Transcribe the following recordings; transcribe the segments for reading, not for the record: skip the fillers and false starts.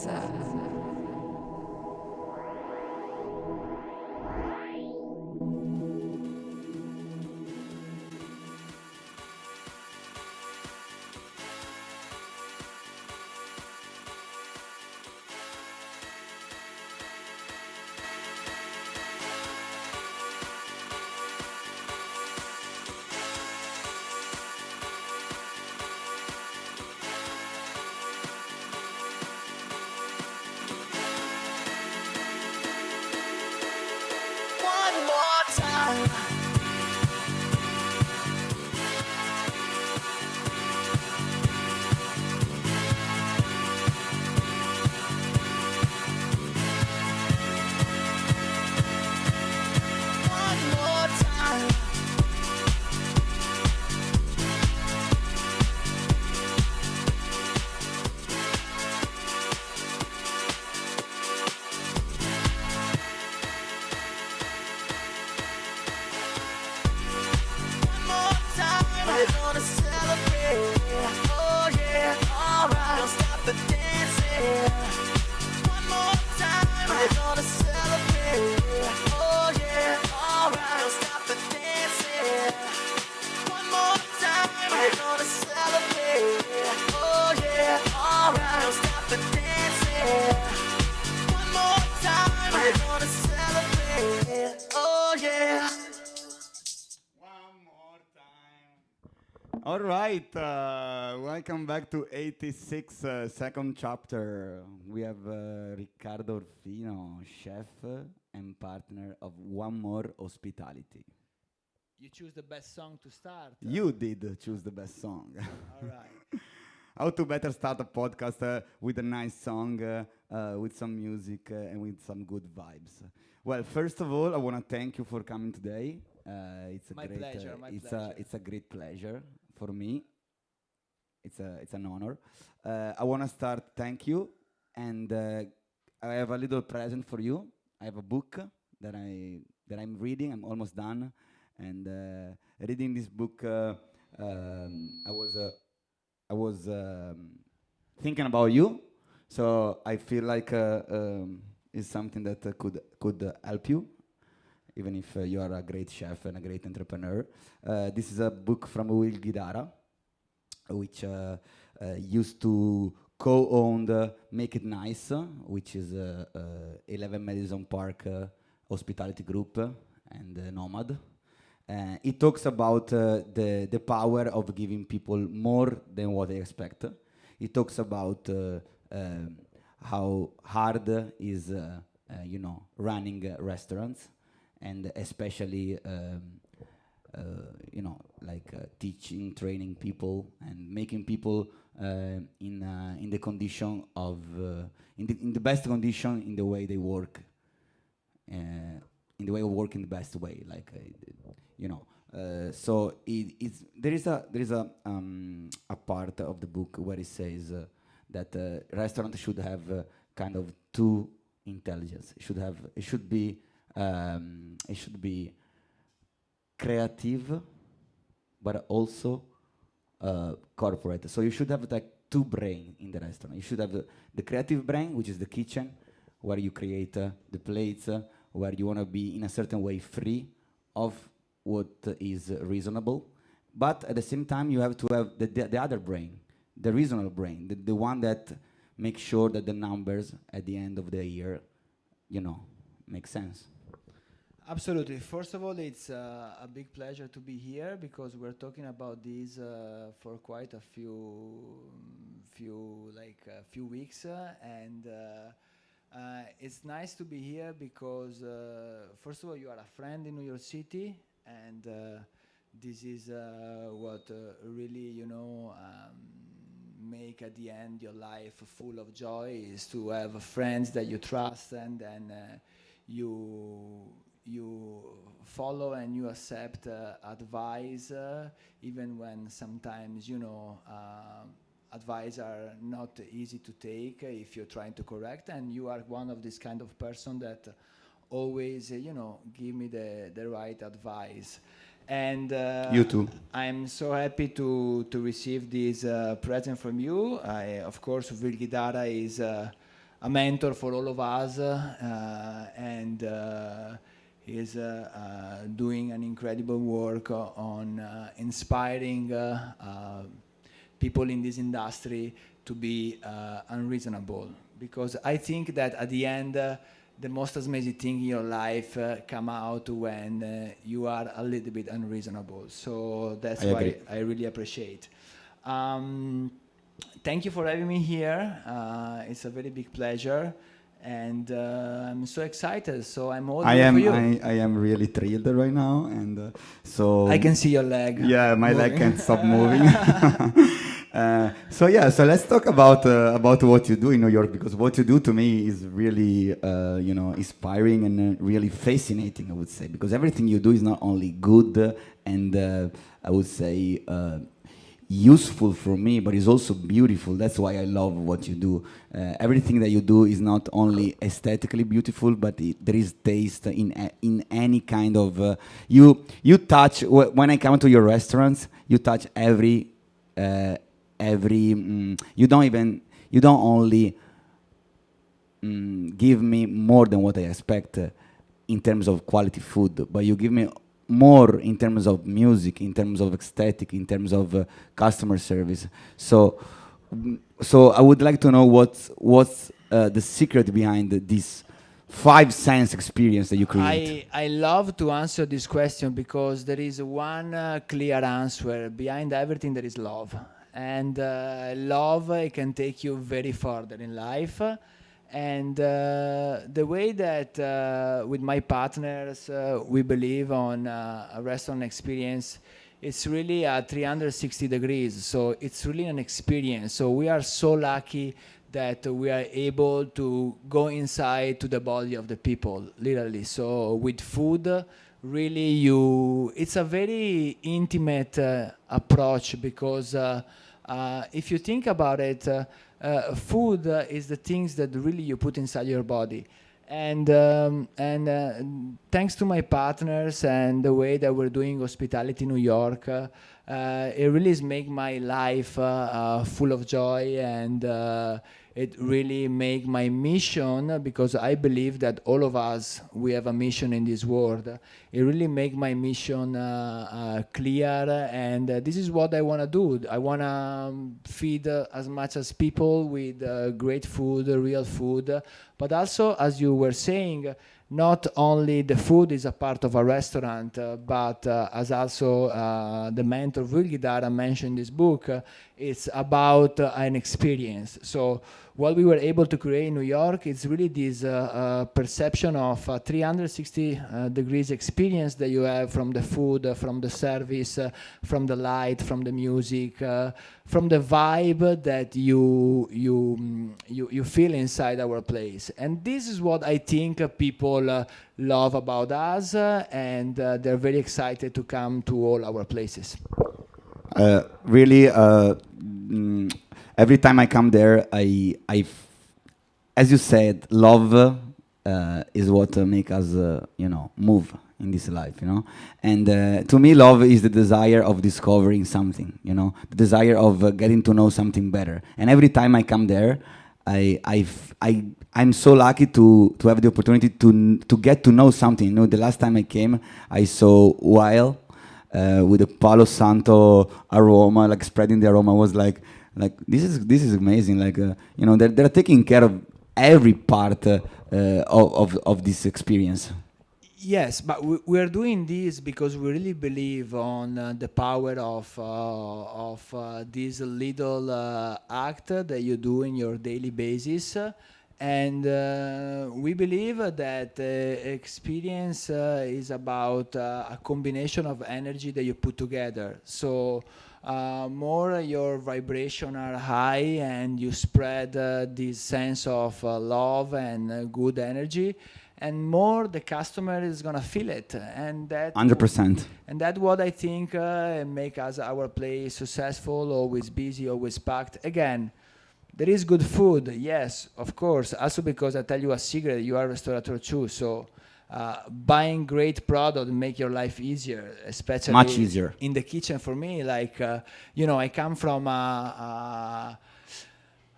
86. One more time. One more time. One more time. We're gonna celebrate. Oh yeah, alright. Don't stop the dancing. One more time. We're gonna celebrate. Oh yeah, alright. Don't stop the dancing. One more time. We're gonna celebrate. Oh yeah, alright. Don't stop the dancing. One more time. We're gonna celebrate. Oh yeah. One more time. All right, welcome back to 86 second chapter. We have Riccardo Orfino, chef and partner of One More Hospitality. You choose the best song to start. You did choose the best song. All right. How to better start a podcast with a nice song, with some music, and with some good vibes. Well, first of all, I want to thank you for coming today. It's a My great, pleasure, my it's pleasure. it's a great pleasure for me. It's an honor. I want to start. Thank you, and I have a little present for you. I have a book that I'm reading. I'm almost done, and reading this book, I was thinking about you, so I feel like it's something that could help you, even if you are a great chef and a great entrepreneur. This is a book from Will Guidara, which used to co-own Make It Nice, which is 11 Madison Park Hospitality Group and Nomad. It talks about the power of giving people more than what they expect. It talks about how hard is running restaurants, and especially teaching, training people, and making people in the condition of in the best condition in the way they work, in the way of working the best way, so there is a part of the book where it says that restaurant should have kind of two intelligence. It should be creative, but also corporate. So you should have like two brain in the restaurant. You should have the creative brain, which is the kitchen, where you create the plates, where you want to be in a certain way free of what is reasonable. But at the same time, you have to have the other brain, the reasonable brain, the one that makes sure that the numbers at the end of the year, make sense. Absolutely. First of all, it's a big pleasure to be here because we're talking about this for quite a few weeks, and it's nice to be here because first of all, you are a friend in New York City, and this is what really make at the end your life full of joy, is to have friends that you trust, and then you follow and you accept advice, even when sometimes advice are not easy to take if you're trying to correct, and you are one of this kind of person that always give me the right advice. And You too. I'm so happy to receive this present from you. Of course, Vil Guidara is a mentor for all of us, and he's doing an incredible work on inspiring people in this industry to be unreasonable. Because I think that at the end, the most amazing thing in your life come out when you are a little bit unreasonable. So that's why I really appreciate. Thank you for having me here. It's a very big pleasure, and I'm so excited. So I'm all here for you. I am really thrilled right now, and so I can see your leg. Yeah, my leg can't stop moving. So let's talk about what you do in New York, because what you do to me is really inspiring and really fascinating, I would say, because everything you do is not only good and I would say useful for me, but it's also beautiful. That's why I love what you do. Everything that you do is not only aesthetically beautiful, but there is taste in any kind of you touch when I come to your restaurants. You touch every you don't only give me more than what I expect in terms of quality food, but you give me more in terms of music, in terms of aesthetic, in terms of customer service. So I would like to know what's the secret behind this 5 sense experience that you create. I love to answer this question because there is one clear answer. Behind everything there is love. And love can take you very further in life. And the way that with my partners we believe on a restaurant experience, it's really 360 degrees. So it's really an experience. So we are so lucky that we are able to go inside to the body of the people, literally. So with food, really it's a very intimate approach, because if you think about it, food is the things that really you put inside your body. And thanks to my partners and the way that we're doing hospitality in New York, it really is make my life full of joy, and it really make my mission, because I believe that all of us, we have a mission in this world. It really make my mission clear, and this is what I want to do. I want to feed as much as people with great food, real food, but also, as you were saying, not only the food is a part of a restaurant, but as also the mentor Vilgidara mentioned in this book, it's about an experience. So what we were able to create in New York is really this perception of 360 degrees experience that you have from the food, from the service, from the light, from the music, from the vibe that you feel inside our place. And this is what I think people love about us, and they're very excited to come to all our places. Really, every time I come there, as you said, love is what make us, move in this life, And to me, love is the desire of discovering something, the desire of getting to know something better. And every time I come there, I'm so lucky to have the opportunity to get to know something. The last time I came, I saw Wild with a Palo Santo aroma, like spreading the aroma. Was like this is amazing. Like they're taking care of every part of this experience. Yes, but we're doing this because we really believe on the power of this little act that you do in your daily basis. And we believe that experience is about a combination of energy that you put together. So more your vibration are high and you spread this sense of love and good energy, and more the customer is gonna feel it, and that 100%. And that's what I think make us our place successful, always busy, always packed. Again, there is good food, yes, of course. Also because I tell you a secret, you are a restaurateur too, so buying great product make your life easier, especially much easier in the kitchen. For me, like I come from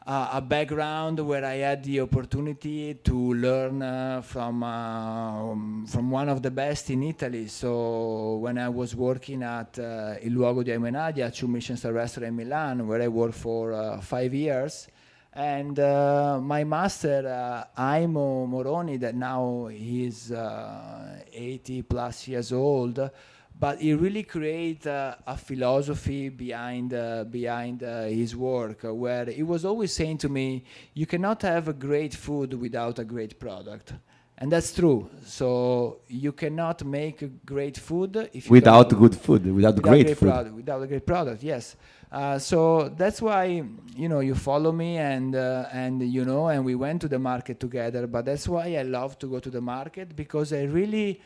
a background where I had the opportunity to learn from one of the best in Italy. So when I was working at Il Luogo di Amenadia, 2 Michelin-star restaurant in Milan, where I worked for 5 years, and my master, Aimo Moroni, that now he's 80 plus years old, but he really created a philosophy behind his work, where he was always saying to me, you cannot have a great food without a great product. And that's true. So you cannot make a great food if you Without don't good food, without great food. without a great product, yes. So that's why you follow me, and and we went to the market together. But that's why I love to go to the market, because I really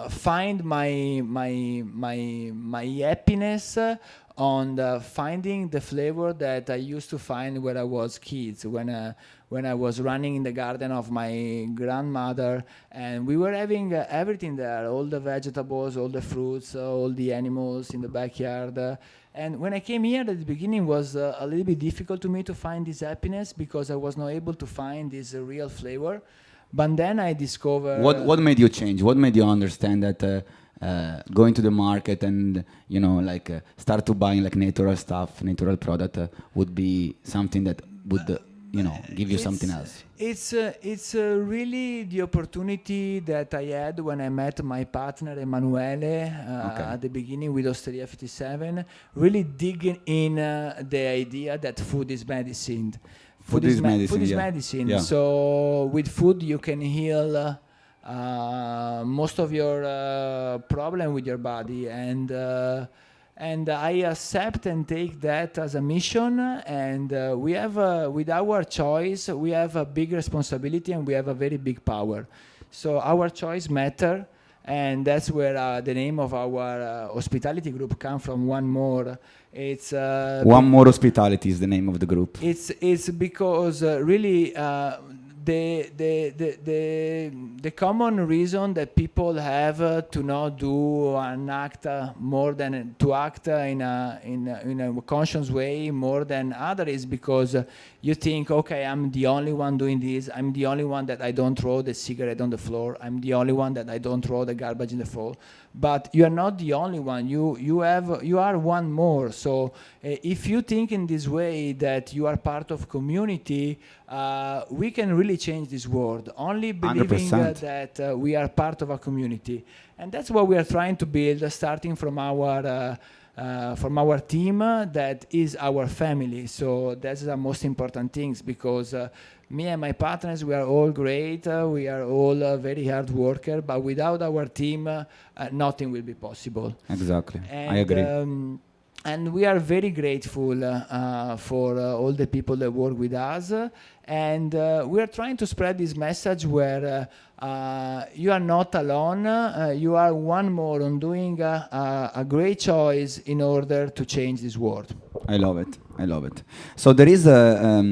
find my happiness on finding the flavor that I used to find when I was kids, when I was running in the garden of my grandmother, and we were having everything there, all the vegetables, all the fruits, all the animals in the backyard. And when I came here at the beginning, was a little bit difficult to me to find this happiness, because I was not able to find this real flavor. But then I discovered... What made you change? What made you understand that going to the market and start to buying like natural stuff, natural product would be something that would give you something else? It's really the opportunity that I had when I met my partner Emanuele at the beginning with Osteria 57, really digging in the idea that food is medicine. Food is medicine. Food is Yeah. medicine. Yeah. So with food you can heal most of your problem with your body, and I accept and take that as a mission. And we have, with our choice, we have a big responsibility and we have a very big power. So our choice matter, and that's where the name of our hospitality group comes from. One More. It's One More Ospitality is the name of the group. It's because really the common reason that people have to not do an act more than to act in a conscious way more than other is because you think, okay, I'm the only one doing this. I'm the only one that I don't throw the cigarette on the floor. I'm the only one that I don't throw the garbage in the floor. But you are not the only one. You are one more. So if you think in this way that you are part of community, we can really change this world. Only believing 100%. that we are part of a community, and that's what we are trying to build, starting from our team that is our family. So that's the most important things, because me and my partners, we are all great. We are all very hard worker, but without our team, nothing will be possible. Exactly. And, I agree. And we are very grateful for all the people that work with us. And we are trying to spread this message where you are not alone. You are one more on doing a great choice in order to change this world. I love it. I love it. So there is a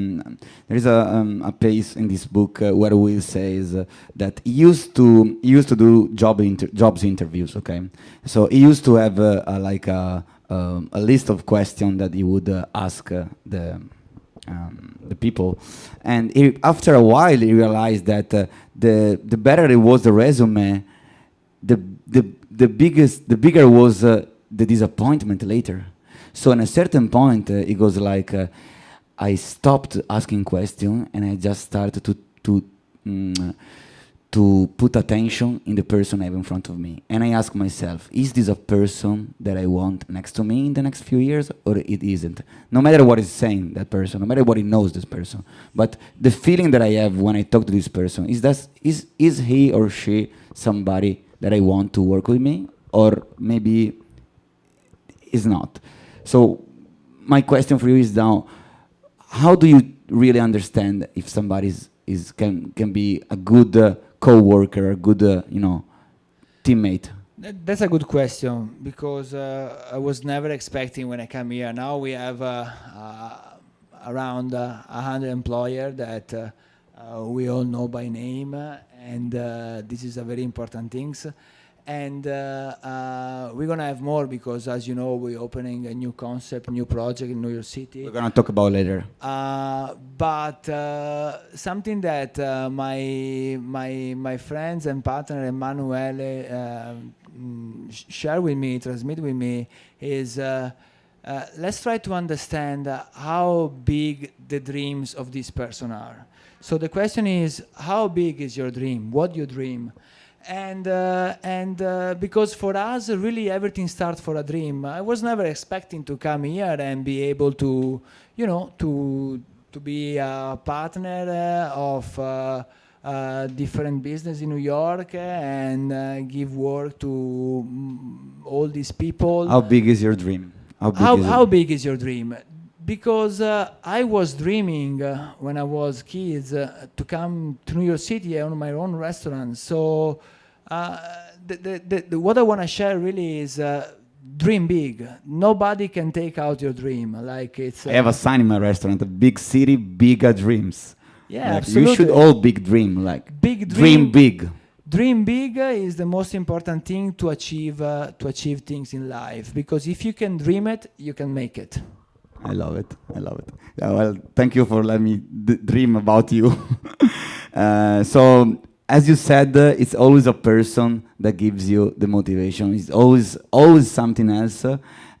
place in this book where Will says that he used to do jobs interviews. Okay, so he used to have a list of questions that he would ask the people, and after a while he realized that the better it was the resume, the bigger was the disappointment later. So at a certain point, it goes like, I stopped asking questions and I just started to put attention in the person I have in front of me. And I ask myself, is this a person that I want next to me in the next few years, or it isn't? No matter what is saying that person, no matter what he knows this person, but the feeling that I have when I talk to this person is he or she somebody that I want to work with me, or maybe is not. So my question for you is now, how do you really understand if somebody can be a good co-worker, a good teammate? That's a good question, because I was never expecting when I come here. Now we have around 100 employees that we all know by name, and this is a very important thing. And we're gonna have more because, as you know, we're opening a new concept, new project in New York City. We're gonna talk about later. But something that my friends and partner Emanuele share with me, transmit with me, is let's try to understand how big the dreams of this person are. So the question is, how big is your dream? What do you dream? And because for us, really everything starts for a dream. I was never expecting to come here and be able to, you know, to be a partner of different business in New York and give work to all these people. How big is your dream? How big is your dream? Because I was dreaming when I was kids to come to New York City and own my own restaurant. So what I want to share really is dream big. Nobody can take out your dream. Like it's. I have a sign in my restaurant: a big city, bigger dreams. Yeah, like absolutely. You should all big dream, like big dream big. Dream big is the most important thing to achieve things in life. Because if you can dream it, you can make it. I love it. I love it. Yeah, well, thank you for letting me dream about you. So, as you said, it's always a person that gives you the motivation. It's always something else.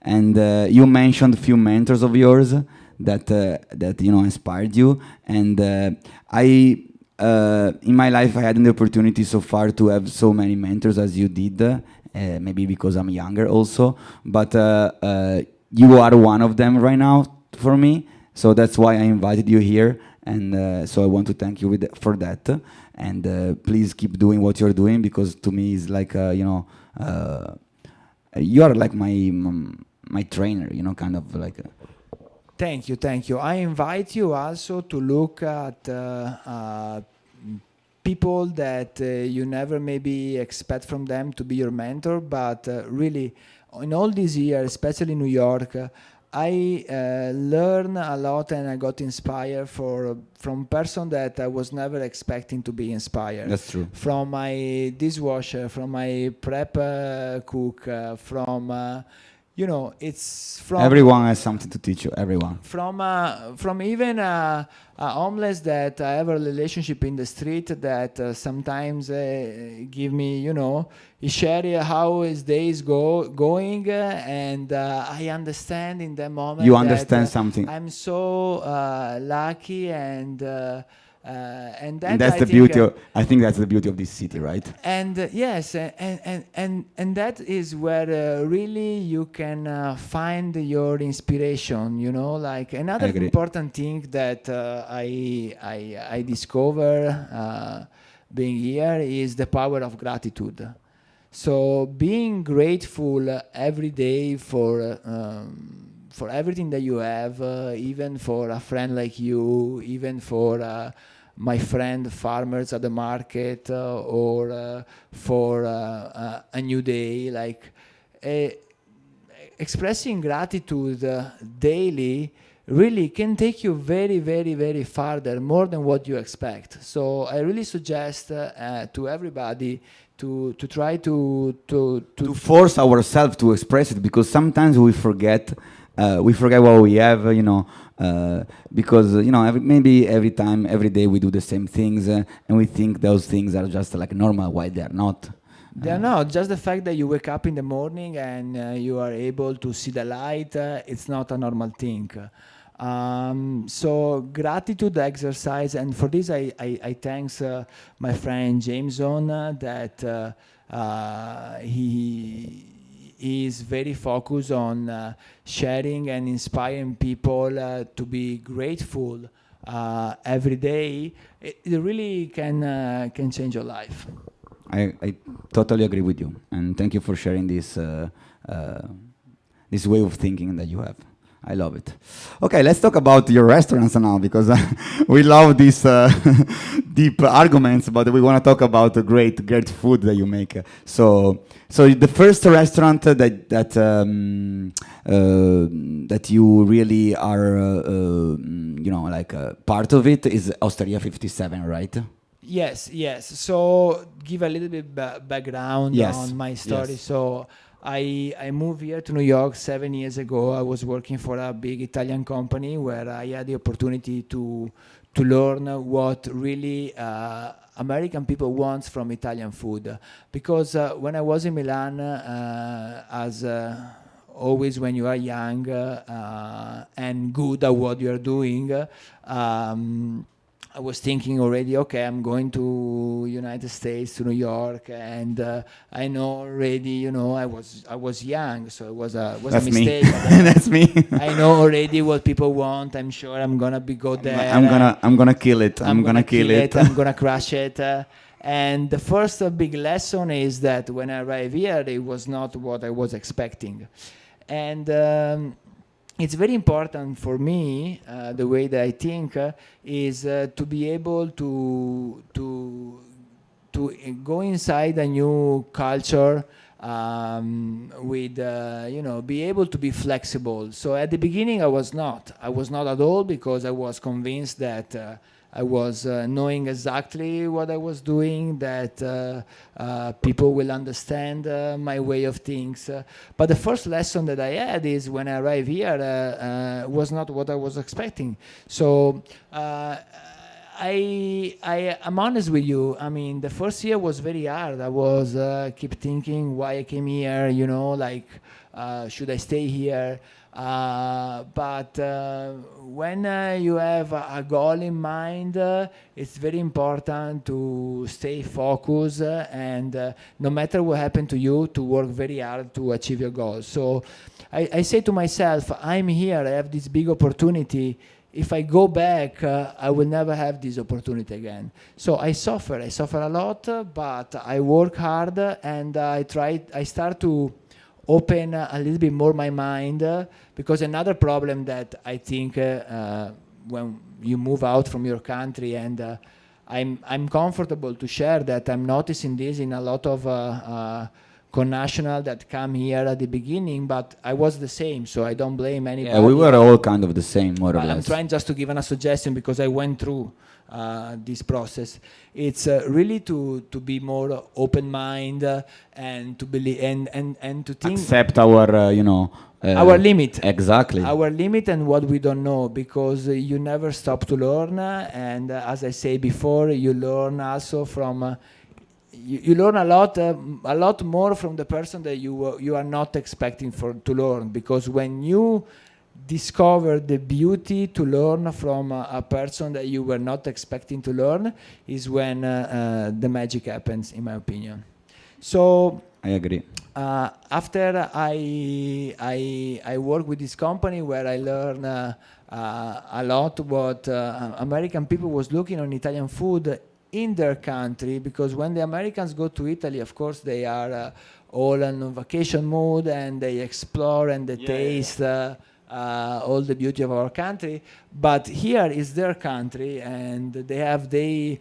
And you mentioned a few mentors of yours that inspired you. And in my life, I had the opportunity so far to have so many mentors as you did. Maybe because I'm younger also, but. You are one of them right now for me, so that's why I invited you here, and so I want to thank you for that. And please keep doing what you're doing, because to me it's like you are like my trainer, kind of like. Thank you. I invite you also to look at people that you never maybe expect from them to be your mentor, but really. In all these years, especially in New York, I learned a lot and I got inspired from person that I was never expecting to be inspired. That's true. From my dishwasher, from my prep cook, from it's from everyone has something to teach you. Everyone. From even a homeless that I have a relationship in the street that sometimes give me, he share how his days going, and I understand in that moment. You understand something. I'm so lucky and that's the beauty. I think that's the beauty of this city, right? And yes, and that is where really you can find your inspiration. Like another important thing that I discover being here is the power of gratitude. So being grateful every day for everything that you have, even for a friend like you, even for my friend farmers at the market, or for a new day, like expressing gratitude daily really can take you very, very, very farther, more than what you expect. So I really suggest to everybody to try to force ourselves to express it, because sometimes we forget what we have, because maybe every day we do the same things, and we think those things are just like normal, while they are not. They are not. Just the fact that you wake up in the morning and you are able to see the light, it's not a normal thing. So gratitude exercise, and for this I thanks my friend Jameson that he is very focused on sharing and inspiring people to be grateful every day. It really can change your life. I totally agree with you, and thank you for sharing this this way of thinking that you have. I love it. Okay, let's talk about your restaurants now, because we love these deep arguments, but we want to talk about the great food that you make. So the first restaurant that you really are, like part of it is Osteria 57, right? Yes, yes. So give a little bit background Yes, on my story. yes. So I moved here to New York 7 years ago. I was working for a big Italian company where I had the opportunity to learn what really American people want from Italian food. Because when I was in Milan, as always when you are young and good at what you are doing, I was thinking already, okay, I'm going to United States, to New York, and I know already, I was young, so it was a That's me. mistake. That's me. I know already what people want. I'm sure I'm gonna go there. I'm gonna kill it. I'm gonna kill it. I'm gonna crush it. And the first big lesson is that when I arrived here, it was not what I was expecting, and it's very important for me, the way that I think, is to be able to go inside a new culture with, be able to be flexible. So at the beginning, I was not at all, because I was convinced that I was knowing exactly what I was doing, that people will understand my way of things. But the first lesson that I had is when I arrived here was not what I was expecting. So I'm honest with you. I mean, the first year was very hard. I was keep thinking why I came here, should I stay here? But when you have a goal in mind, it's very important to stay focused and no matter what happened to you, to work very hard to achieve your goals. So I say to myself, I'm here, I have this big opportunity. If I go back, I will never have this opportunity again. So I suffer a lot, but I work hard and I start to open a little bit more my mind, because another problem that I think when you move out from your country, and I'm comfortable to share that I'm noticing this in a lot of connational that come here at the beginning, but I was the same, so I don't blame anybody. Yeah, we were all kind of the same, more or But I'm less. trying just to give a suggestion because I went through this process. It's really to be more open-minded and to believe and to think Accept our, our limit. Exactly. Our limit and what we don't know, because you never stop to learn, and as I say before, you learn also from. You learn a lot more from the person that you are not expecting to learn, because when you discover the beauty to learn from a person that you were not expecting to learn, is when the magic happens, in my opinion. So I agree. after I work with this company where I learn a lot what American people was looking on Italian food in their country, because when the Americans go to Italy, of course they are all on vacation mode and they explore and they taste all the beauty of our country. But here is their country and they have their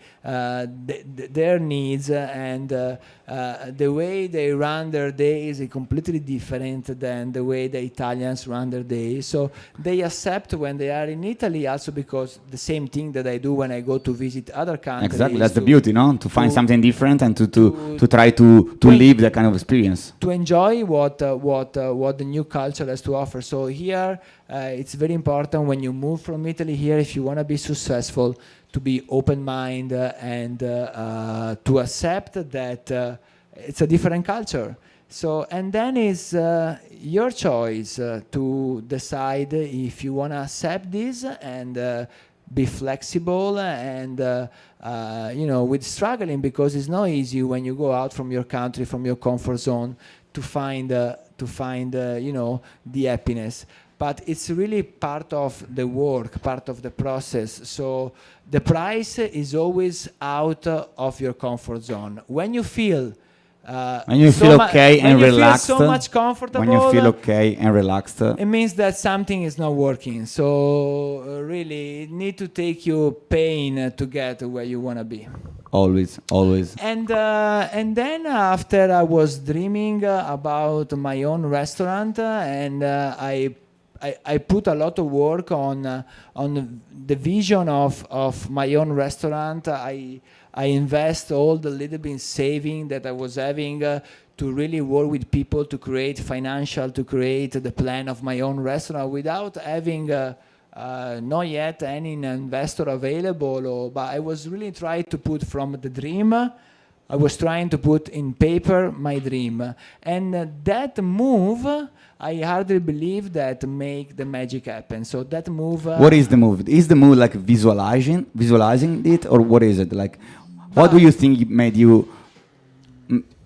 needs, and the way they run their days is completely different than the way the Italians run their days. So they accept when they are in Italy, also because the same thing that I do when I go to visit other countries. Exactly, that's the beauty, no? To find something different and to try to live that kind of experience. To enjoy what the new culture has to offer. So here, it's very important when you move from Italy here, if you want to be successful, to be open-minded and to accept that it's a different culture. So, and then it's your choice to decide if you want to accept this and be flexible and with struggling, because it's not easy when you go out from your country, from your comfort zone, to find the happiness. But it's really part of the work, part of the process. So the price is always out of your comfort zone. When you feel When you feel okay and relaxed, feel so much comfortable, when you feel okay and relaxed, it means that something is not working. So really, it need to take you pain to get where you want to be. always. And then after I was dreaming about my own restaurant, and I put a lot of work on the vision of my own restaurant. I invest all the little bit saving that I was having to really work with people to create to create the plan of my own restaurant without having not yet any investor available. But I was really trying to put from the dream. I was trying to put in paper my dream, and that move, I hardly believe that make the magic happen. So that move. What is the move? Is the move like visualizing it, or what is it like? What do you think made you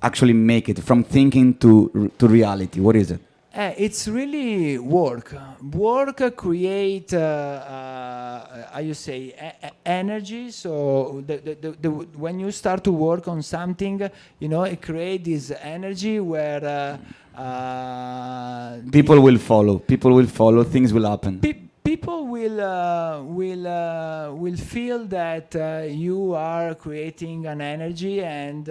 actually make it from thinking to reality? What is it? It's really work. Work create, how you say, energy. So when you start to work on something, you know, it creates this energy where people will follow. People will follow. Things will happen. People will feel that you are creating an energy, and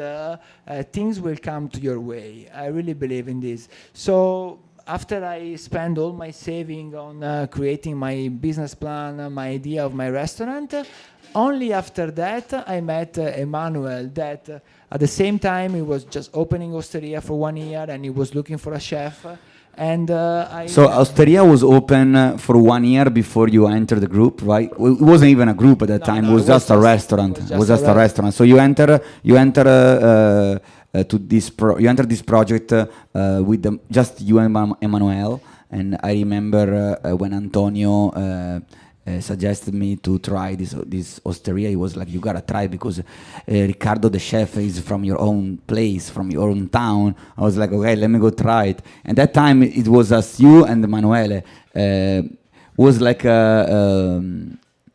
things will come to your way. I really believe in this. So after I spend all my saving on creating my business plan, my idea of my restaurant, only after that I met Emmanuel, that at the same time he was just opening Osteria for 1 year and he was looking for a chef. And so Osteria was open for 1 year before you entered the group, right? It wasn't even a group at that time. It was just a restaurant. It was just a restaurant. So you enter this project with just you and Emanuele. And I remember when Antonio suggested me to try this osteria. He was like, "You gotta try because Riccardo, the chef, is from your own place, from your own town." I was like, "Okay, let me go try it." And that time it was just you and Emanuele. Was like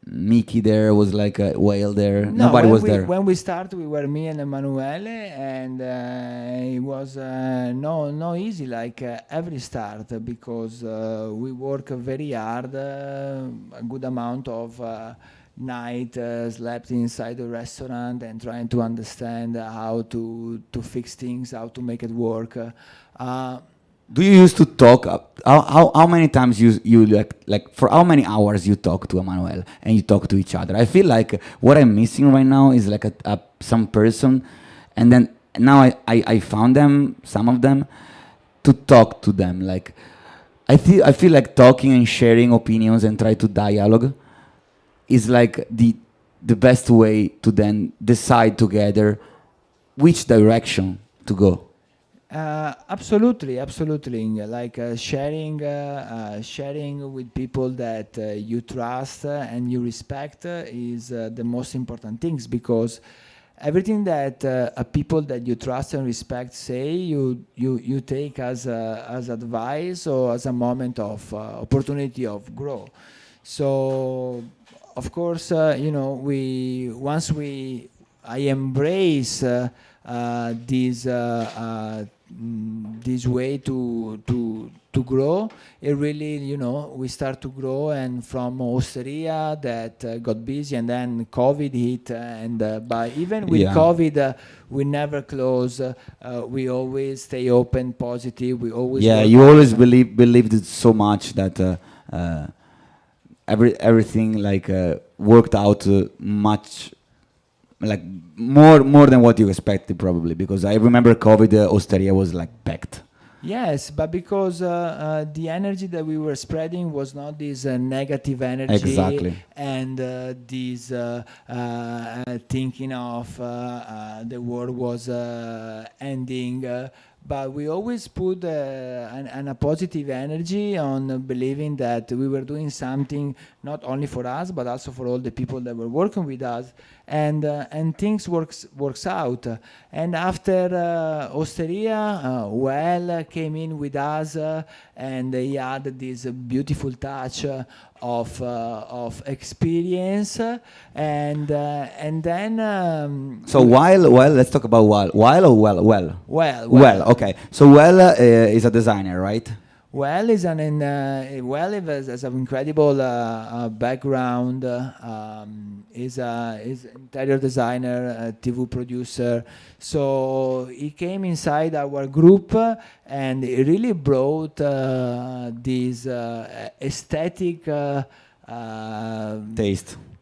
Mickey there, was like a whale there. No, nobody was there. When we started, we were me and Emanuele, and it was no easy like every start, because we work very hard, a good amount of night slept inside the restaurant and trying to understand how to fix things, how to make it work. Do you used to talk? How many times you like for how many hours you talk to Emanuele and you talk to each other? I feel like what I'm missing right now is like some person, and then now I found some of them, to talk to them. Like I feel like talking and sharing opinions and try to dialogue is like the best way to then decide together which direction to go. Absolutely. Like sharing with people that you trust and you respect is the most important things, because everything that people that you trust and respect say, you take as advice or as a moment of opportunity of growth. So of course, I embrace this way to grow. It really, we start to grow, and from Osteria that got busy, and then COVID hit, and but even with COVID, we never close. We always stay open, positive. We always you always believed it so much that everything like worked out much. Like more than what you expected, probably, because I remember COVID, Osteria was like packed. Yes, but because the energy that we were spreading was not this negative energy, exactly, and this thinking of the world was ending. But we always put a positive energy on believing that we were doing something not only for us, but also for all the people that were working with us, and things works out. And after Osteria, Well came in with us, and he had this beautiful touch of experience, and then. So let's talk about Well or Well. Well. Okay. So Well is a designer, right? Well, is has an incredible background. Is interior designer, TV producer. So he came inside our group and he really brought this aesthetic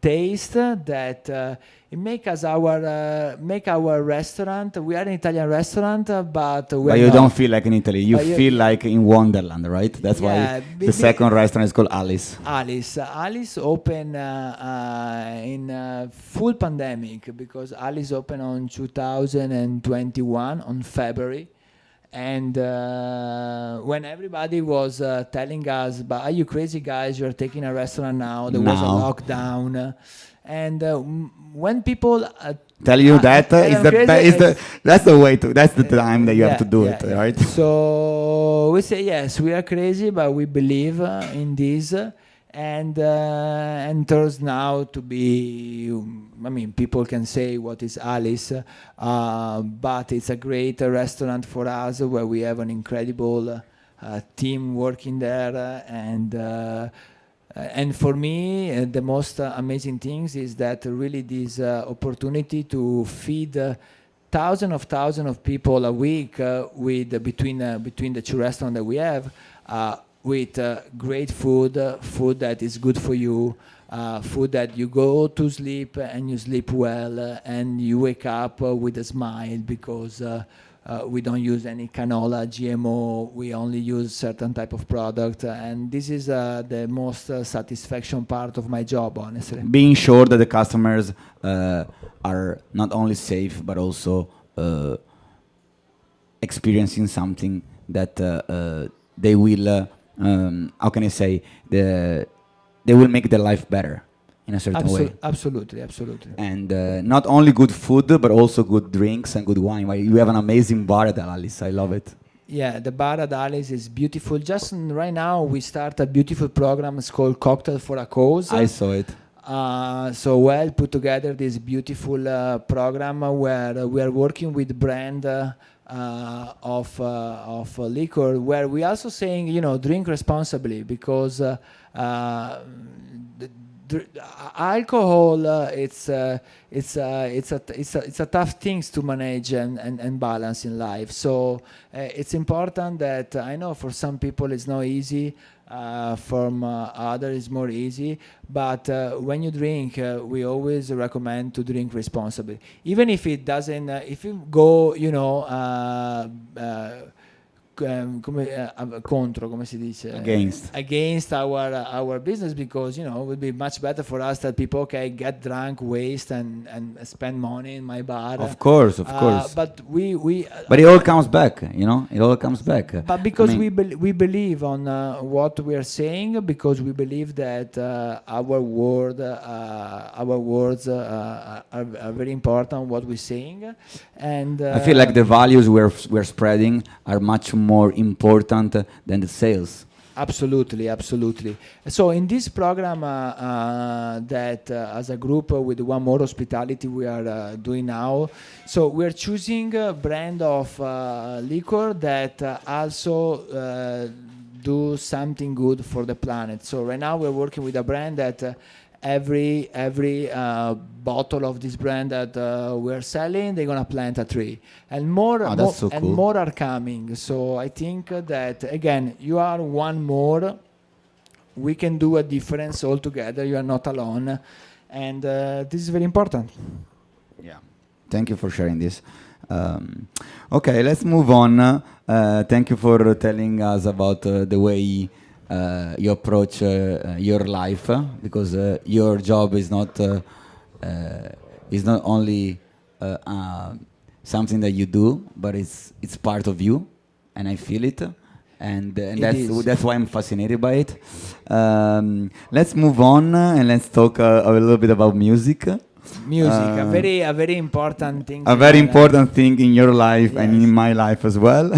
taste that it make our restaurant. We are an Italian restaurant, but you don't feel like in Italy. You feel like in Wonderland, right? That's why the second restaurant is called Alice. Alice opened in full pandemic, because Alice opened on 2021 on February. And when everybody was telling us, "But are you crazy guys? You're taking a restaurant now." There was a lockdown, and when people tell you that's the time that you have to do it, right? So we say yes, we are crazy, but we believe in this, and turns now to be. I mean, people can say what is Alice, but it's a great restaurant for us, where we have an incredible team working there, and for me, the most amazing things is that really this opportunity to feed thousands of people a week with between the two restaurants that we have, with great food that is good for you, food that you go to sleep and you sleep well, and you wake up with a smile, because we don't use any canola, GMO. We only use certain type of product, and this is the most satisfaction part of my job, honestly. Being sure that the customers are not only safe but also experiencing something that they will, how can I say, they will make their life better in a certain way. Absolutely. And not only good food, but also good drinks and good wine. You have an amazing bar at Alice. I love it. Yeah, the bar at Alice is beautiful. Just right now, we start a beautiful program. It's called Cocktail for a Cause. I saw it. So well put together this beautiful program where we are working with brand of liquor, where we also saying, drink responsibly, because alcohol it's a tough things to manage and balance in life. So it's important that, I know for some people it's not easy, from others it's more easy, but when you drink, we always recommend to drink responsibly, even if it doesn't, if you go come si dice? Against our business, because it would be much better for us that people get drunk, waste and spend money in my bar. Of course. But but it all comes back, it all comes back. But because we believe on what we are saying, because we believe that our words are very important, what we're saying, and I feel like the values we're spreading are much more important than the sales. Absolutely. So in this program that as a group with More Ospitality we are doing now, so we're choosing a brand of liquor that also do something good for the planet. So right now we're working with a brand that every bottle of this brand that we're selling, they're gonna plant a tree, and more are coming. So I think that again, you are one more. We can do a difference all together. You are not alone, and this is very important. Yeah, thank you for sharing this. Okay, let's move on. Thank you for telling us about the way you approach your life, because your job is not only something that you do, but it's part of you, and I feel it, and that's why I'm fascinated by it. Let's move on and let's talk a little bit about music. A very important thing. A very important thing in your life, yes, and in my life as well.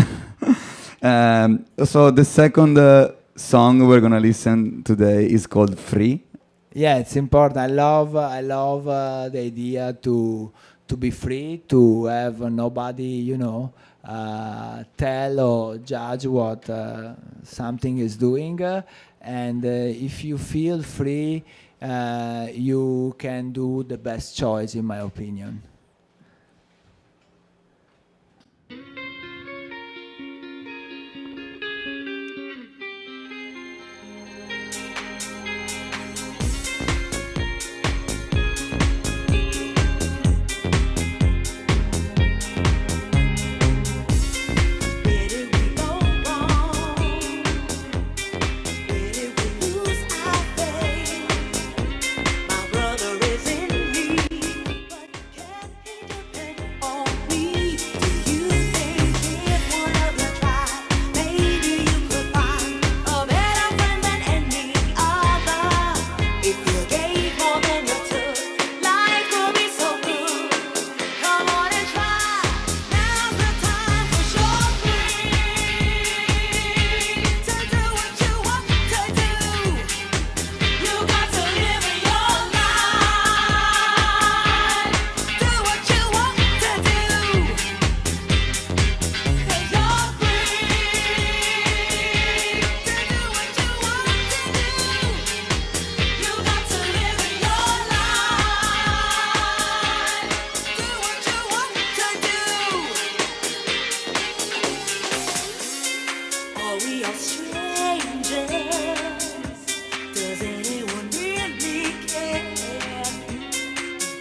So the second song we're gonna listen today is called "Free." Yeah, it's important. I love the idea to be free, to have nobody, tell or judge what something is doing, and if you feel free, you can do the best choice, in my opinion. Where did we go wrong? Where did we lose our faith? My brother is in need, but can he depend on me? Do you think if one of you tried, maybe you could find a better friend than any other? If you gave more than you took, life would be so good. Come on and try. Now's the time, 'cause you're free to do what you want to do. You got to live your life. Do what you want to do. 'Cause you're free to do what you want to do. You got to live your life. Do what you want to do. Are we all strangers? Does anyone really care?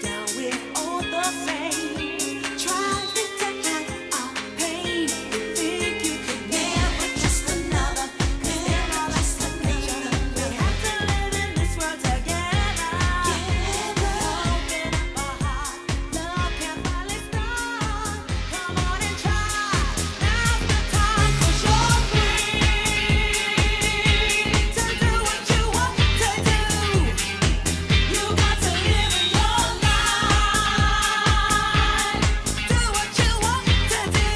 Down we're all the same. Try to hide our pain. You think you could never trust another, 'cause they're all less than nature. We have to live in this world together. Open up our heart. Love can finally start. Come on and try. Now's the time, 'cause you're free to do what you want to do. You got to live your life. Do what you want to do.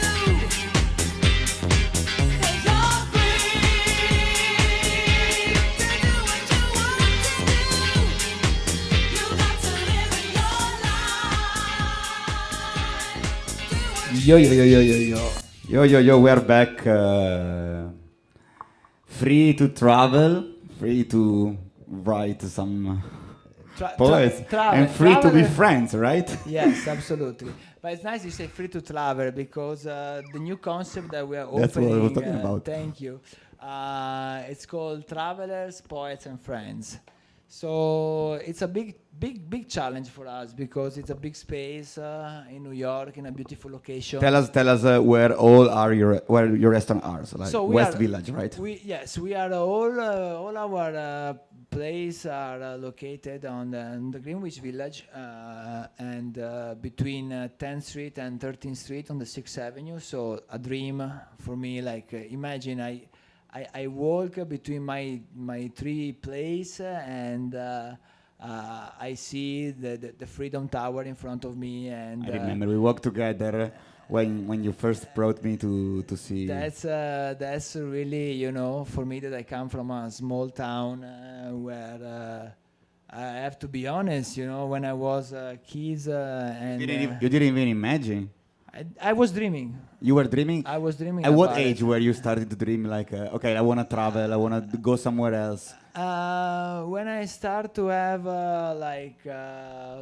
'Cause you're free to do what you want to do. You got to live your life. Yo yo yo yo yo yo. Yo, we are back. Free to travel, free to write some poets, and free to be friends, right? Yes, absolutely. But it's nice you say free to travel, because the new concept that we are That's what I opening. was talking about. Thank you. It's called Travelers, Poets, and Friends. So it's a big challenge for us, because it's a big space in New York, in a beautiful location. Tell us where your restaurant are, so like So we West are- Village, right? We are all our places are located on the Greenwich Village, and between 10th Street and 13th Street on the 6th Avenue. So a dream for me. Like imagine I walk between my three places, and I see the Freedom Tower in front of me, and I remember we walked together when you first brought me to see. that's really, you know, for me, that I come from a small town where I have to be honest, you know, when I was a kid, and You didn't even imagine. I was dreaming. You were dreaming. I was dreaming. At what about age it. were you starting to dream like, okay, I want to travel, I want to go somewhere else? When I start to have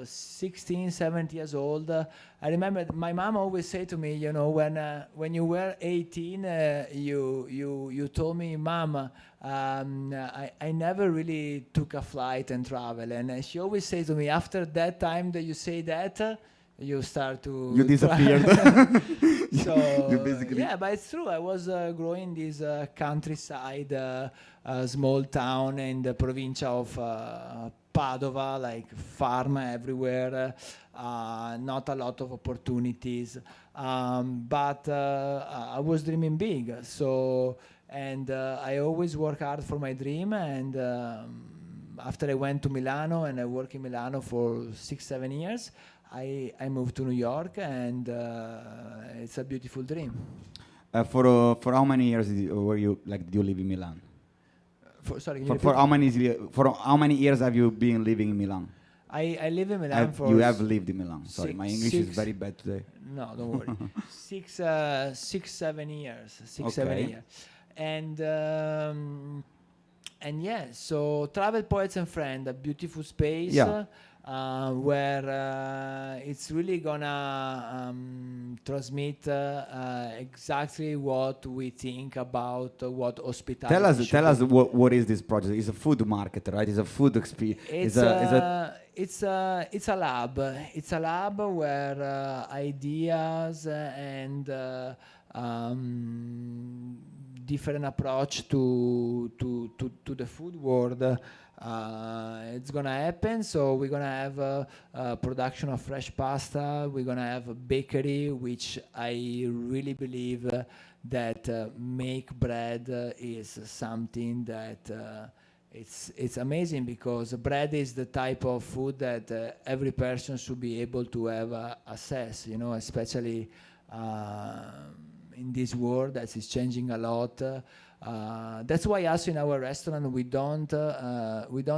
16, 17 years old, I remember my mom always say to me, you know, when you were 18, you told me, Mom, I never really took a flight and travel, and she always says to me, after that time that you say that, you start to You disappeared. So You basically- yeah, but it's true. I was growing this countryside, small town in the provincia of Padova, like farm everywhere, not a lot of opportunities, but I was dreaming big. So and I always work hard for my dream. And after I went to Milano and I worked in Milano for 6-7 years, I moved to New York, and it's a beautiful dream. For how many years did you live in Milan? Sorry, can you For repeat? how many years have you been living in Milan? I live in Milan for You have lived in Milan. Sorry, six- my English is six- very bad today. No, don't worry. 7 years. 7 Okay. years. And yeah, so Travel Poets and Friends, a beautiful space Yeah. where it's really gonna transmit exactly what we think about what hospitality should Tell us be. what is this project? It's a food market, right? It's a food experience. It's a lab. It's a lab where ideas and different approach to the food world. It's gonna happen. So we're gonna have production of fresh pasta. We're gonna have a bakery, which I really believe that make bread is something that it's amazing, because bread is the type of food that every person should be able to have access. Especially in this world that is changing a lot. That's why also in our restaurant we don't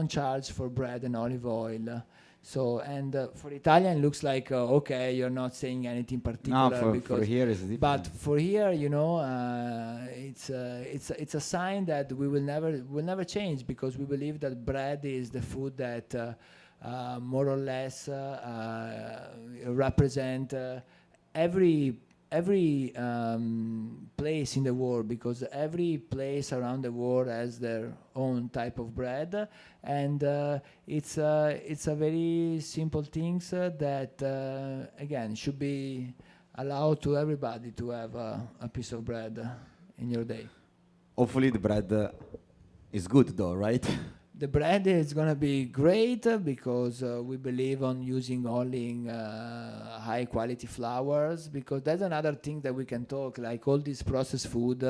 charge for bread and olive oil. So for Italian it looks like okay, you're not saying anything particular, for because here is different. but for here, it's a sign that we will never change, because we believe that bread is the food that more or less represent every place in the world, because every place around the world has their own type of bread, and it's a very simple things that again should be allowed to everybody to have a piece of bread in your day. Hopefully the bread is good though, right? The bread is gonna be great because we believe on using only high quality flours, because that's another thing that we can talk, like all this processed food,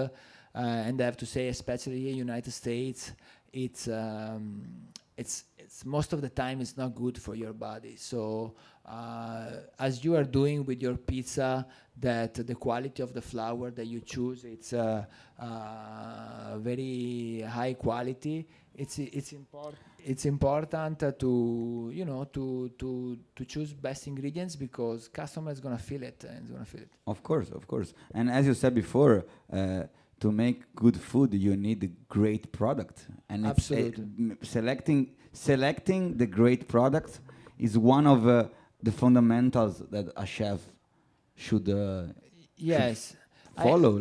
and I have to say, especially in United States, it's most of the time it's not good for your body. So as you are doing with your pizza, that the quality of the flour that you choose, it's very high quality. It's important to to choose best ingredients, because customer is gonna feel it and is gonna feel it. Of course. And as you said before, to make good food, you need a great product. And Absolutely. selecting the great product is one of the fundamentals that a chef should Yes. follow.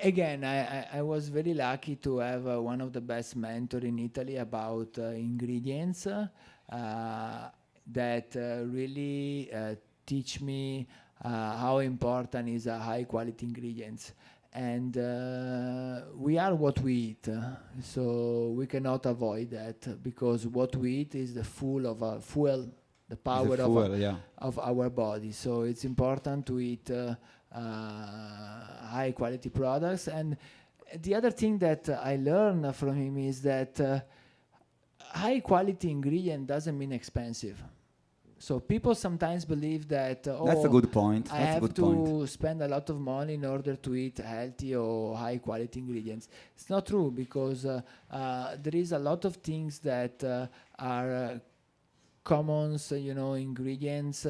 Again, I was very lucky to have one of the best mentor in Italy about ingredients that really teach me how important is a high quality ingredients. And we are what we eat, so we cannot avoid that, because what we eat is the fuel, the power of our body. So it's important to eat high quality products. And the other thing that I learned from him is that high quality ingredient doesn't mean expensive. So people sometimes believe that That's a good point. I have to spend a lot of money in order to eat healthy or high quality ingredients. It's not true, because there is a lot of things that are common, ingredients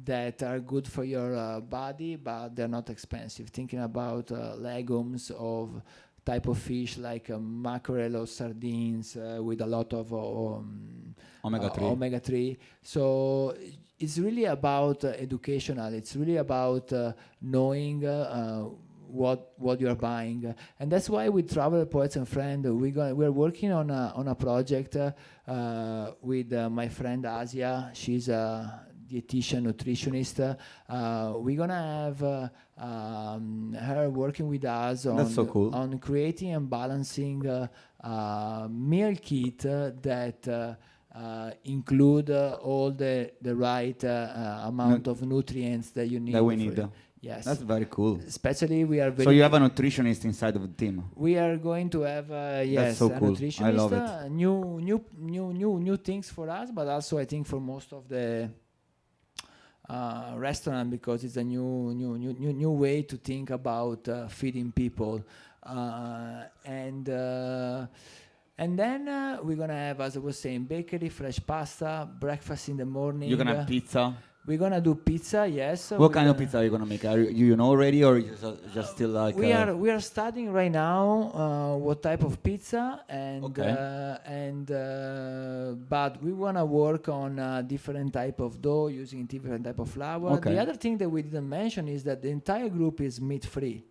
that are good for your body, but they're not expensive. Thinking about legumes of type of fish like mackerel or sardines with a lot of omega-3. So it's really about educational. It's really about knowing what you're buying, and that's why with Travel Poets and Friends we're working on a project with my friend Asia. She's a dietitian nutritionist. We're gonna have her working with us on creating and balancing meal kit that include all the right amount of nutrients that you need. That we need. Yes, that's very cool. Especially we are very. So you have a nutritionist inside of the team. We are going to have that's so cool. nutritionist. I love it. New things for us, but also I think for most of the restaurant, because it's a new way to think about feeding people, and And then we're gonna have, as I was saying, bakery, fresh pasta, breakfast in the morning. You're gonna have pizza. We're gonna do pizza, yes. What kind of pizza are you gonna make? Are you know already, or just still like? We are studying right now what type of pizza, and but we wanna work on different type of dough using different type of flour. Okay. The other thing that we didn't mention is that the entire group is meat free.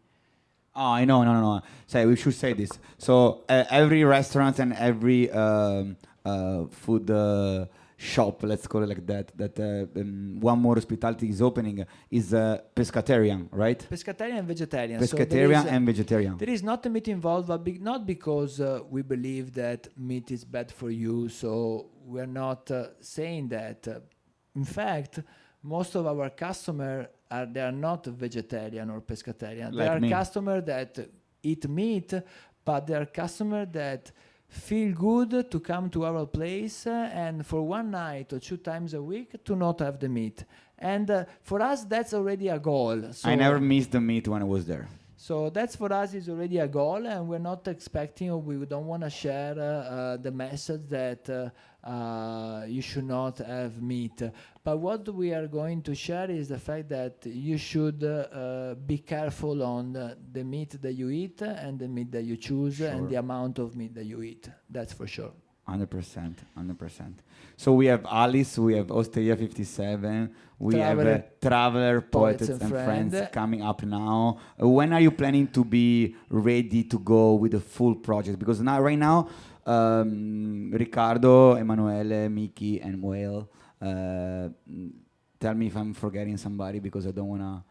Oh, I know, no. Say we should say this. So every restaurant and every food shop, let's call it like that, One More Ospitality is opening is pescatarian, right? Pescatarian and vegetarian. Pescatarian and vegetarian. There is not a meat involved, but not because we believe that meat is bad for you. So we're not saying that. In fact, most of our customers they are not vegetarian or pescatarian. Like there are me. customers that eat meat, but there are customers that feel good to come to our place and for one night or 2 times a week to not have the meat. And for us, that's already a goal. So I never missed the meat when I was there. So that's for us is already a goal, and we're not expecting, or we don't want to share the message that you should not have meat. But what we are going to share is the fact that you should be careful on the meat that you eat and the meat that you choose and the amount of meat that you eat. That's for sure. 100%. So we have Alice, we have Osteria 57, we have Traveler, Poets and Friends coming up now. When are you planning to be ready to go with the full project? Because right now, Riccardo, Emanuele, Miki, and Whale. Tell me if I'm forgetting somebody because I don't want to.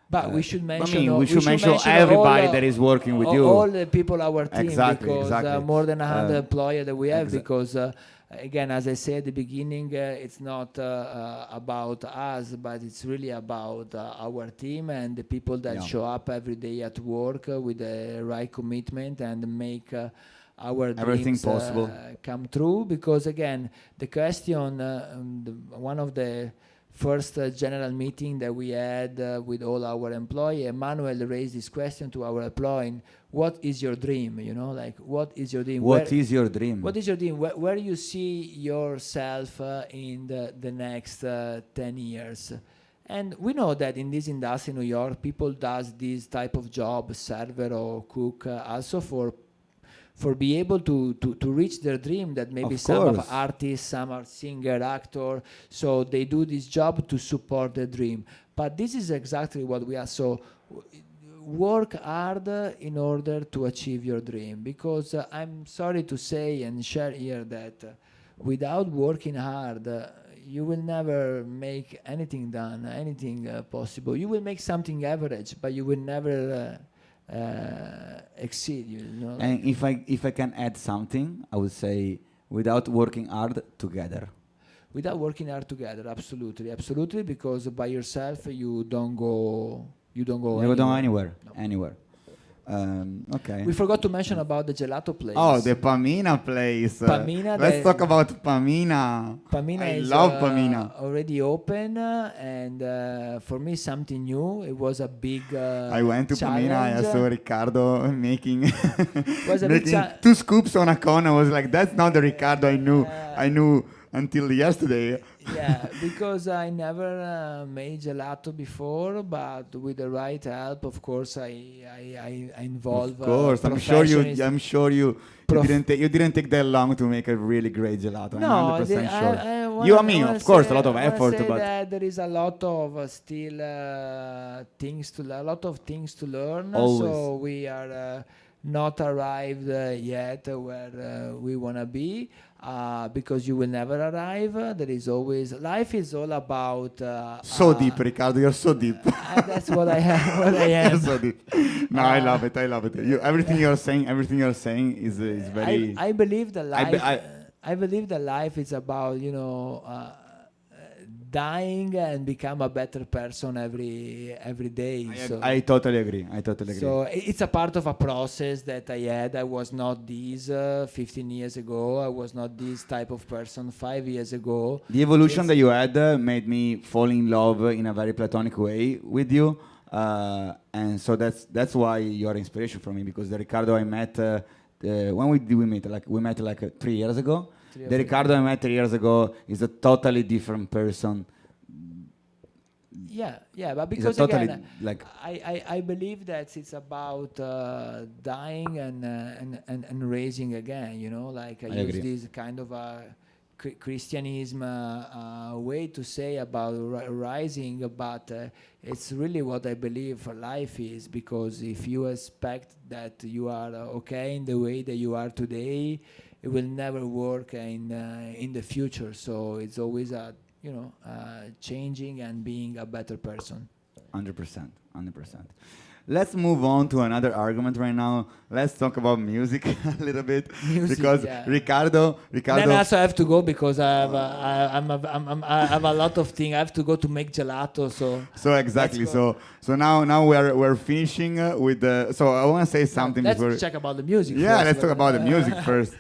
But we should mention. We should mention everybody that is working with you. All the people, our team, because exactly. More than 100 employees that we have. Because again, as I said at the beginning, it's not about us, but it's really about our team and the people that show up every day at work with the right commitment and make our everything dreams possible come true. Because again, the question, one of the first general meeting that we had with all our employees, Emmanuel raised this question to our employee: what is your dream? Like, what is your dream? What is your dream? What is your dream? Where you see yourself in the next 10 years? And we know that in this industry in New York, people does this type of job, server or cook, also for be able to reach their dream, that maybe some are artists, some are singer, actor, so they do this job to support their dream. But this is exactly what we are. So work hard in order to achieve your dream, because I'm sorry to say and share here that without working hard, you will never make anything done, anything possible. You will make something average, but you will never exceed. And if I can add something, I would say without working hard together. Without working hard together, absolutely, because by yourself you don't go anywhere. No. Anywhere. Okay. We forgot to mention about the gelato place. Oh, the Pamina place. Pamina. Let's talk about Pamina. Pamina is love Pamina. Already open, and for me something new. It was a big I went to challenge. Pamina. I saw Riccardo making Was a making big 2 scoops on a cone. I was like, that's not the Riccardo I knew. I knew until yesterday. Yeah, because I never made gelato before, but with the right help, of course, I involve. Of course, I'm sure you didn't take that long to make a really great gelato. No, I'm 100% sure. You and me, of course, a lot of effort, but that there is a lot of still things to learn. Always. So we are not arrived yet where we want to be. Because you will never arrive. There is always, life is all about so deep, Riccardo, you're so deep. That's what I am. You're so deep. No, I love it. Everything you're saying is very. I believe that life. I believe that life is about dying and become a better person every day. I totally agree. So it's a part of a process that I had. I was not this 15 years ago. I was not this type of person 5 years ago. The evolution that you had made me fall in love in a very platonic way with you. And so that's why you're inspiration for me, because the Riccardo I met when did we meet? Like we met like 3 years ago. 3 or The 4 Riccardo I met 3 years ago is a totally different person. Yeah, but He's a because totally again, like I believe that it's about dying and raising again. You know, like I I use agree. this kind of a Christianism way to say about rising, but it's really what I believe for life is, because if you expect that you are okay in the way that you are today, it will never work in the future. So it's always a changing and being a better person. 100%, 100%. Let's move on to another argument right now. Let's talk about music a little bit, Music, because yeah. Riccardo. Then also I have to go because I have a lot of things. I have to go to make gelato. So exactly. Let's go. So now we're finishing with the. So I want to say something Let's before. check about the music. Yeah, first, let's talk but- about the music first.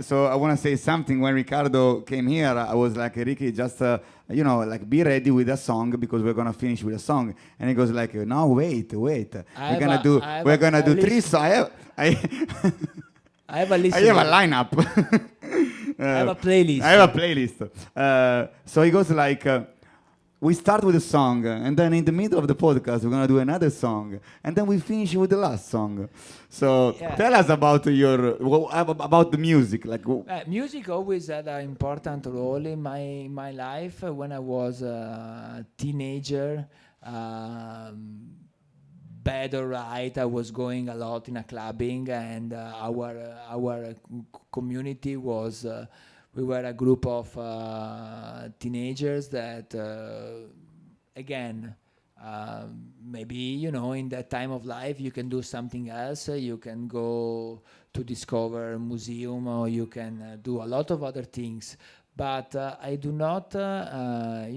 So I want to say something. When Riccardo came here, I was like, Ricky, just like be ready with a song because we're gonna finish with a song. And he goes like, no, wait, we're gonna do 3 songs. I have a list. I have a lineup. I have a playlist. I have a playlist. So he goes like, we start with a song, and then in the middle of the podcast, we're gonna do another song, and then we finish with the last song. So Yeah. tell us about about the music. Like, Music always had an important role in my life. When I was a teenager, bad or right, I was going a lot in a clubbing, and our community was. We were a group of teenagers that, again, maybe in that time of life you can do something else. You can go to discover a museum, or you can do a lot of other things. But I do not, I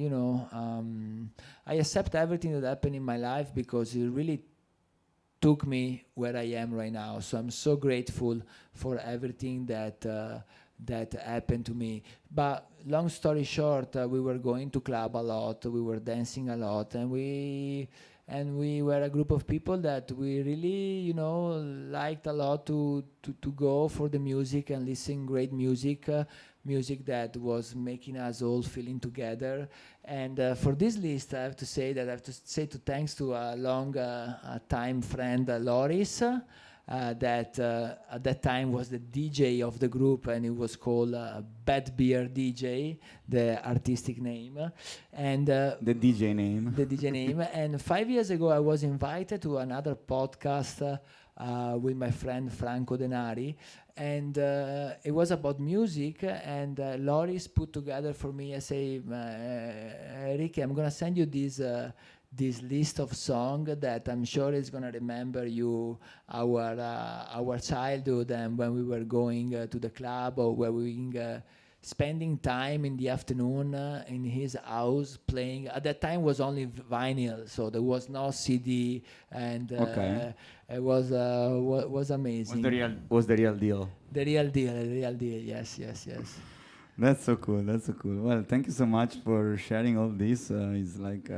accept everything that happened in my life because it really took me where I am right now. So I'm so grateful for everything that happened to me. But long story short, we were going to club a lot, we were dancing a lot, and we were a group of people that we really liked a lot to go for the music and listen great music, music that was making us all feeling together. And for this list, I have to say thanks to a long time friend, Loris, that at that time was the DJ of the group, and it was called Bad Beer DJ, the artistic name, and the DJ name. The DJ name. And 5 years ago, I was invited to another podcast with my friend Franco Denari, and it was about music. And Loris put together for me. I say, Ricky, I'm gonna send you this list of songs that I'm sure is gonna remember you our childhood, and when we were going to the club, or where we were spending time in the afternoon in his house playing. At that time was only vinyl, so there was no CD, and it was amazing. Was the real deal. The real deal. Yes. That's so cool. Well, thank you so much for sharing all this. It's like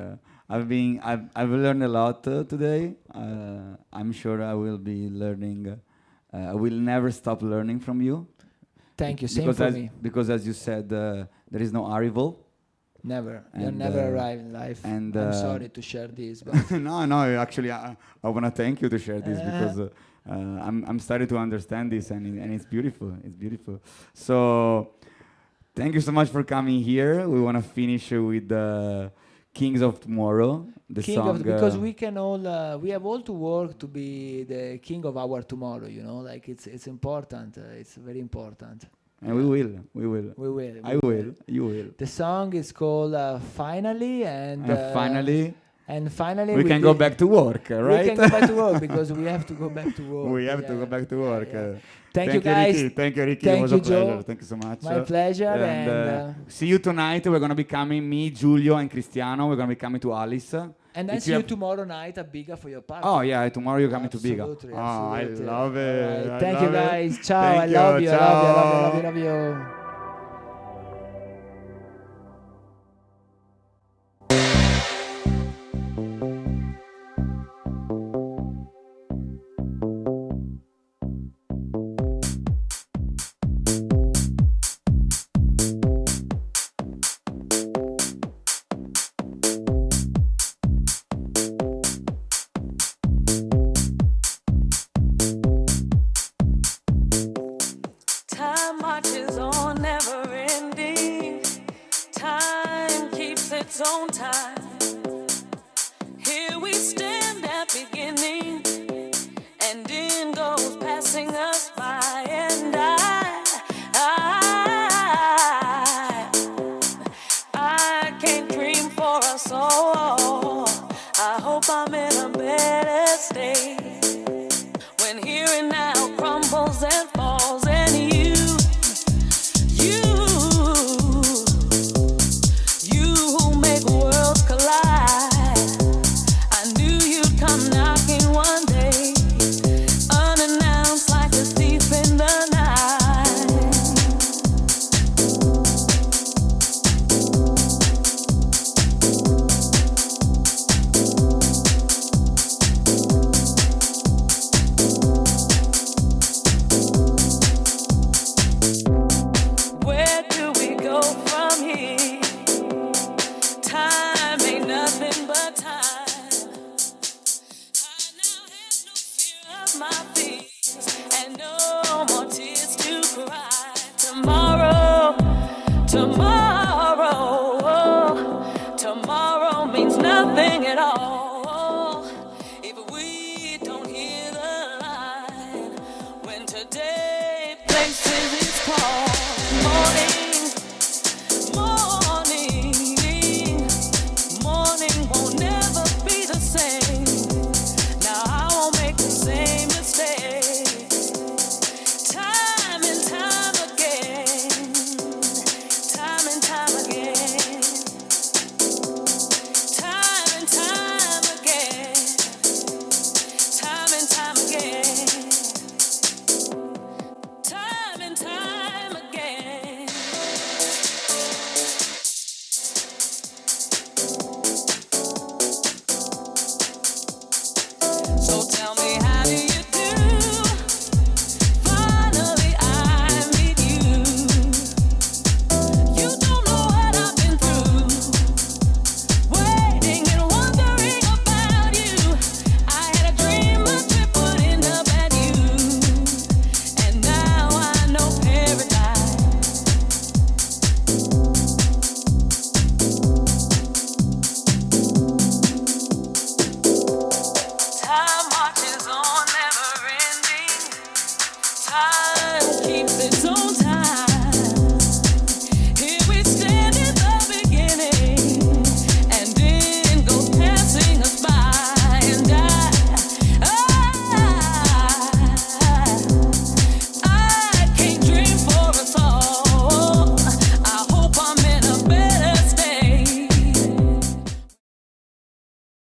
I've learned a lot today. I'm sure I will be learning. I will never stop learning from you. Thank you. Same for me. Because as you said, there is no arrival. Never. You'll And, never arrive in life. and, I'm sorry to share this, but No. Actually, I want to thank you to share this because I'm starting to understand this, and it's beautiful. It's beautiful. So, thank you so much for coming here. We want to finish with the Kings of Tomorrow, the song. Because we can all we have all to work to be the king of our tomorrow. Like it's important. It's very important. And we will. I will. You will. The song is called Finally, and finally we can go back to work, right? We can go back to work because we have to go back to work. We have to go back to work. Yeah. Thank you, guys. Ricky. Thank you, Ricky. Thank It was you, a pleasure. Joe. Thank you so much. My pleasure. And see you tonight. We're going to be coming, me, Giulio, and Cristiano. We're going to be coming to Alice. And then see you tomorrow night at Biga for your party. Oh, yeah. Tomorrow you're coming to Biga. Absolutely. I love it. Right. Thank you, guys. Ciao. Thank I love you. you. Ciao. I love you. its own time. Here we stand at beginning, and in goes passing us by, and I can't dream for us all. I hope I'm in a better state when here and now crumbles and falls, and you who make worlds collide. I knew you'd come knocking one day, unannounced like a thief in the night. Where do we go from here? Time ain't nothing but time. I now have no fear of my fears, and no more tears to cry. Tomorrow